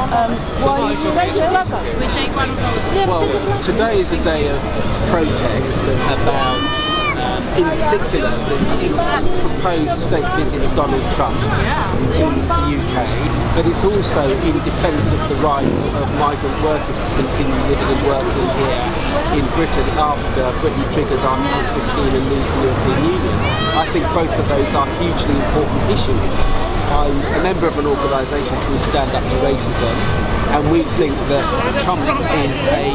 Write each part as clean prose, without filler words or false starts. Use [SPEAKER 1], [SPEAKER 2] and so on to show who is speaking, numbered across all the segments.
[SPEAKER 1] Why you
[SPEAKER 2] Well, today is a day of protest about, in particular, the proposed state visit of Donald Trump to the UK, but it's also in defence of the rights of migrant workers to continue living and working here in Britain after Britain triggers Article 15 and leaves the European Union. I think both of those are hugely important issues. I'm a member of an organisation called Stand Up to Racism, and we think that Trump is a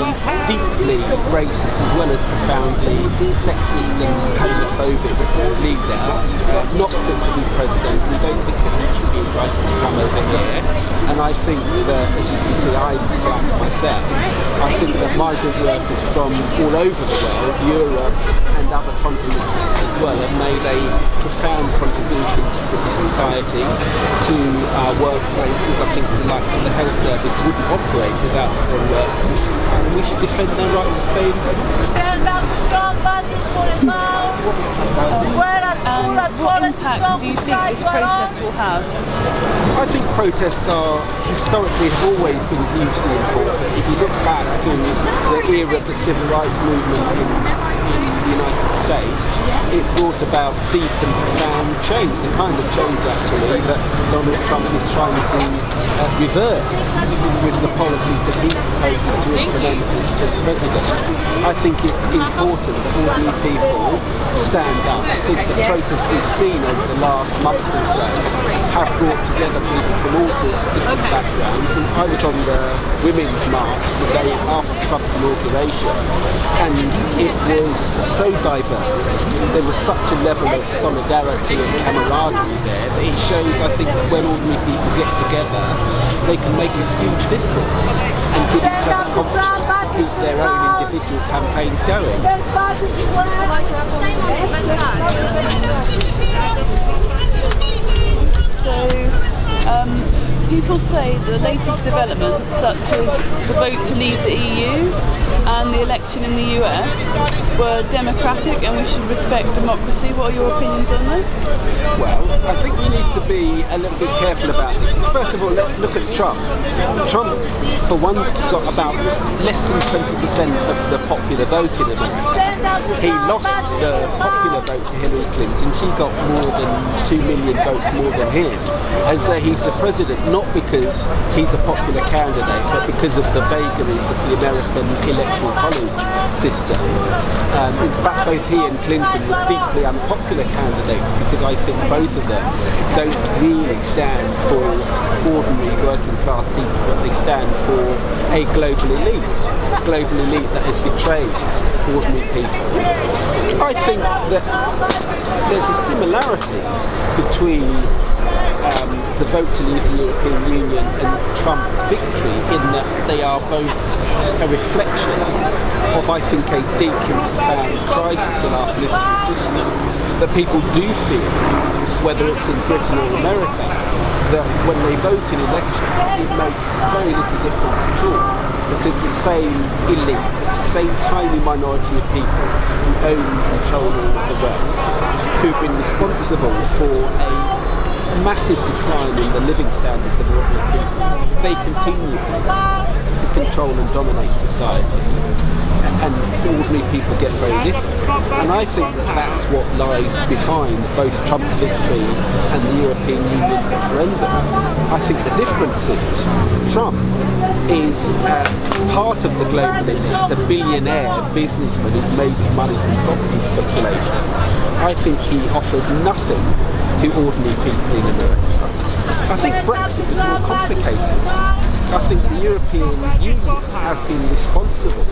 [SPEAKER 2] deeply racist as well as profoundly sexist and homophobic leader, not fit to be president. We don't think that he should be invited to come over here, and I think that, as you can see, I'm black myself. I think that migrant workers from all over the world, Europe and other continents as well, have made a profound contribution to British society, to our workplaces. I think the likes of the health service wouldn't operate without foreign workers, and we should defend their right to stay in Britain.
[SPEAKER 3] Stand up to Trump, badges for a mouth.
[SPEAKER 1] What impact do you think this process will have?
[SPEAKER 2] I think protests are historically have always been hugely important. If you look back to the era of the civil rights movement in the United States, it brought about deep and profound change, the kind of change actually that Donald Trump is trying to reverse with the policies that he proposes to implement as president. I think it's important that ordinary people stand up. I think the process we've seen over the last month or so have brought together people from all sorts of different backgrounds. And I was on the Women's March the day after Trump's inauguration, and it was so diverse. There was such a level of solidarity and camaraderie there that it shows, I think, that when ordinary people get together, they can make a huge difference and give each other confidence to keep their own individual campaigns going.
[SPEAKER 1] So, people say the latest developments, such as the vote to leave the EU and the election in the US, were democratic and we should respect democracy. What are your opinions on that?
[SPEAKER 2] Well, I think we need to be a little bit careful about this. First of all, let's look at Trump. Trump, for one, got about less than 20% of the popular vote in America. He lost the popular vote to Hillary Clinton. She got more than 2 million votes more than him. And so he's the president not because he's a popular candidate, but because of the vagaries of the American electoral college system. In fact, both he and Clinton were deeply unpopular candidates because I think both of them don't really stand for ordinary working class people, but they stand for a global elite that has betrayed ordinary people. I think that there's a similarity between the vote to leave the European Union and Trump's victory in that they are both a reflection of, I think, a deep and profound crisis in our political system, that people do feel, whether it's in Britain or America, that when they vote in elections it makes very little difference at all, because the same elite, the same tiny minority of people who own and control all of the wealth, who've been responsible for a massive decline in the living standards of ordinary people, they continue to control and dominate society, and ordinary people get very little. And I think that that's what lies behind both Trump's victory and the European Union referendum. I think the difference is Trump is part of the global elite, a billionaire businessman who's made his money from property speculation. I think he offers nothing to ordinary people in America. I think Brexit is more complicated. I think the European Union has been responsible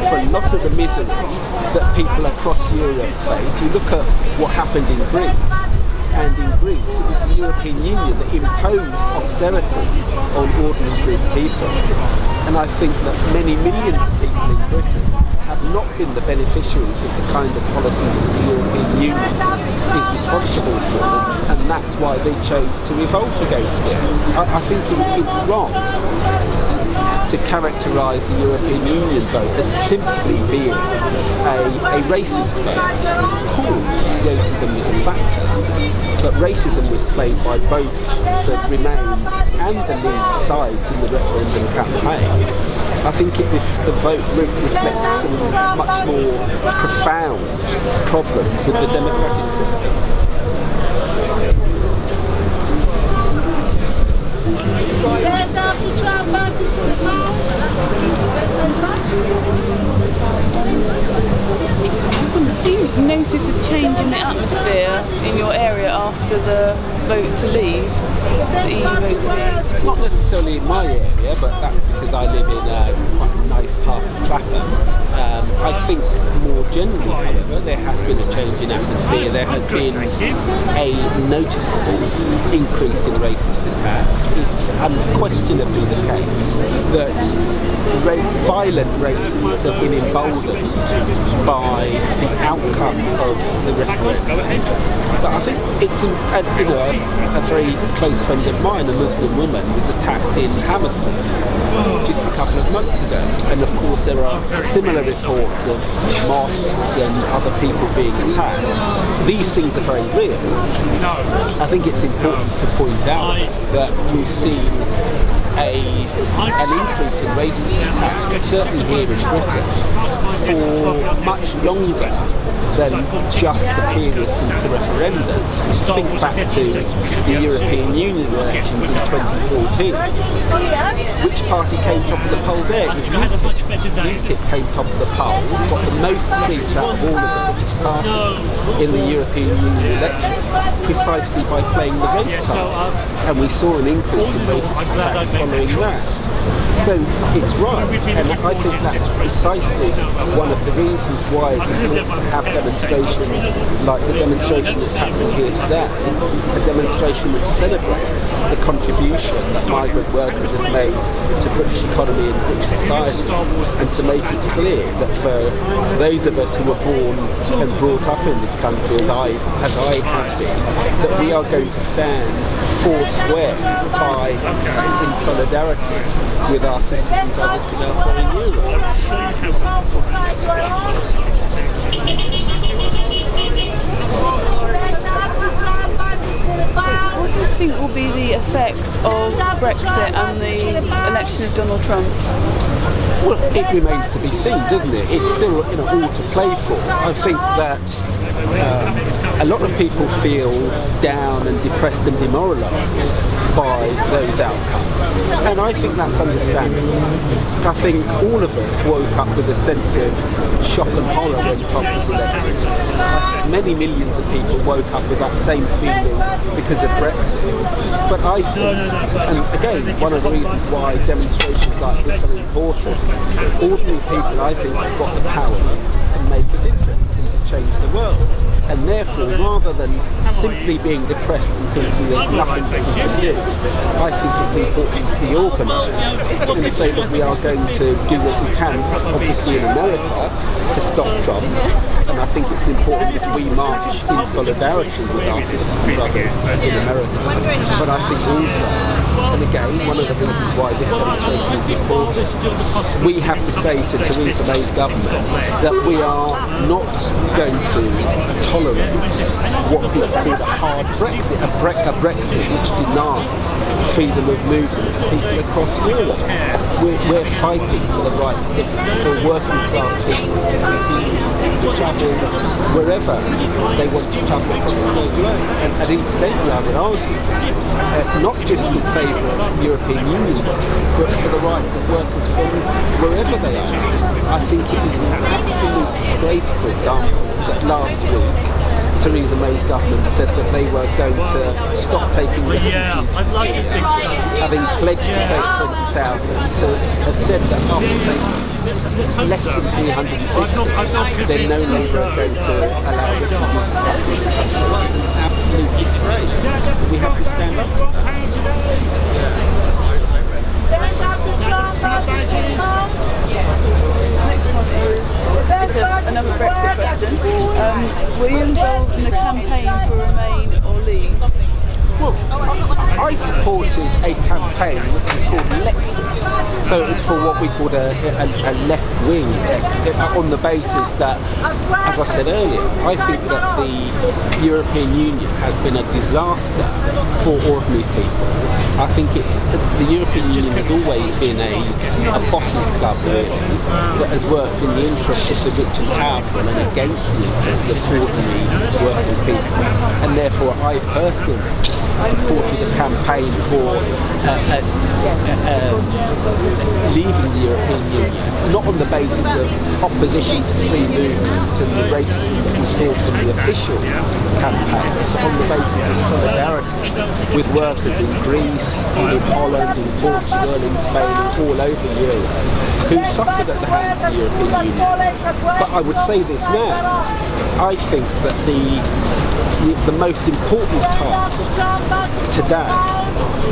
[SPEAKER 2] for a lot of the misery that people across Europe face. You look at what happened in Greece, and in Greece it was the European Union that imposed austerity on ordinary people. And I think that many millions of people in Britain have not been the beneficiaries of the kind of policies that the European Union is responsible for, and that's why they chose to revolt against it. I think it's wrong to characterise the European Union vote as simply being a racist vote. Of course, racism is a factor, but racism was played by both the Remain and the Leave sides in the referendum campaign. I think the vote reflects some much more profound problems with the democratic system.
[SPEAKER 3] Stand up to Trump marches for the pound.
[SPEAKER 1] Do you notice a change in the atmosphere in your area after the vote to leave, the EU vote to leave?
[SPEAKER 2] Not necessarily in my area, but that's because I live in a quite a nice part of Clapham. I think more generally, however, there has been a change in atmosphere. There has been a noticeable increase in racist attacks. It's unquestionably the case that violent racists have been emboldened by the outcome of the referendum. But I think it's a very close friend of mine, a Muslim woman, was attacked in Hammersmith just a couple of months ago. And of course there are similar reports of mosques and other people being attacked. These things are very real. I think it's important to point out that we've seen an increase in racist attacks, certainly here in Britain, for much longer than just the period since the referendum. Think back to the European Union elections in 2014. Which party came top of the poll there? It was UKIP came top of the poll, got the most seats out of all of the British parties in the European Union election, precisely by playing the race card. And we saw an increase in racist attacks following that. So it's right, and I think that's precisely one of the reasons why it's important to have demonstrations like the demonstration that's happening here today, a demonstration that celebrates the contribution that migrant workers have made to British economy and British society, and to make it clear that for those of us who were born and brought up in this country, as I have been, that we are going to stand foursquare in solidarity with our sisters and brothers from elsewhere in Europe.
[SPEAKER 1] What do you think will be the effect of Brexit and the election of Donald Trump?
[SPEAKER 2] Well, it remains to be seen, doesn't it? It's still all to play for. I think that a lot of people feel down and depressed and demoralised by those outcomes, and I think that's understandable. I think all of us woke up with a sense of shock and horror when Trump was elected. Many millions of people woke up with that same feeling because of Brexit. But I think, and again, one of the reasons why demonstrations like this are important, ordinary people, I think, have got the power to make a difference and to change the world. And therefore, rather than simply being depressed and thinking there's nothing that we can do, I think it's important to be organised and say that we are going to do what we can, obviously in America, to stop Trump. And I think it's important that we march in solidarity with our sisters and brothers in America. But I think also, and again, one of the reasons why this demonstration is important, we have to say to Theresa May's government that we are not going to tolerate what is called a hard Brexit, a Brexit which denies freedom of movement for people across Europe. We're fighting for the right for working class people to continue to travel wherever they want to travel across the globe. And incidentally, I would argue, not just in favour of European Union, but for the rights of workers from wherever they are. I think it is an absolute disgrace, for example, that last week Theresa May's government said that they were going to stop taking refugees, having pledged to take 20,000, to have said that after taking less than 350, they're no longer going to allow refugees to come to this country. It's an absolute disgrace. We have to stand up to that.
[SPEAKER 3] Stand up to Trump marches for the pound.
[SPEAKER 1] Next one is another Brexit question. Were you involved in the campaign for Remain or Leave?
[SPEAKER 2] Well, I supported a campaign which is called Lexit. So it was for what we called a left-wing exit, on the basis that, as I said earlier, I think that the European Union has been a disaster for ordinary people. I think the European Union has always been a bottom club really, that has worked in the interests of the rich and powerful and against the interests of ordinary working people. And therefore I personally supported a campaign for leaving the European Union, not on the basis of opposition to free movement and the racism that we saw from the official campaigns, but on the basis of solidarity with workers in Greece, in Holland, in Portugal, in Spain, and all over Europe, who suffered at the hands of the European Union. But I would say this now, I think that the most important task today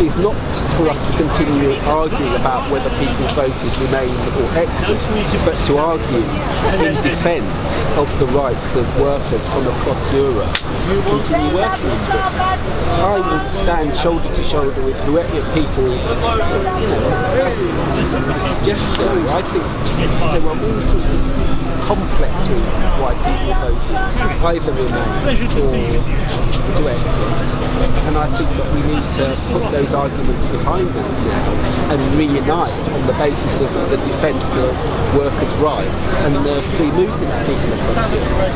[SPEAKER 2] is not for us to continue arguing about whether people voted Remain or Exit, but to argue in defence of the rights of workers from across Europe who continue working in Britain. I would stand shoulder to shoulder with whoever people, suggest so. I think there are all sorts of complex reasons why people voted either Remain or to Exit, and I think that we need to put those arguments behind us now and reunite on the basis of the defence of workers' rights and the free movement of people across Europe.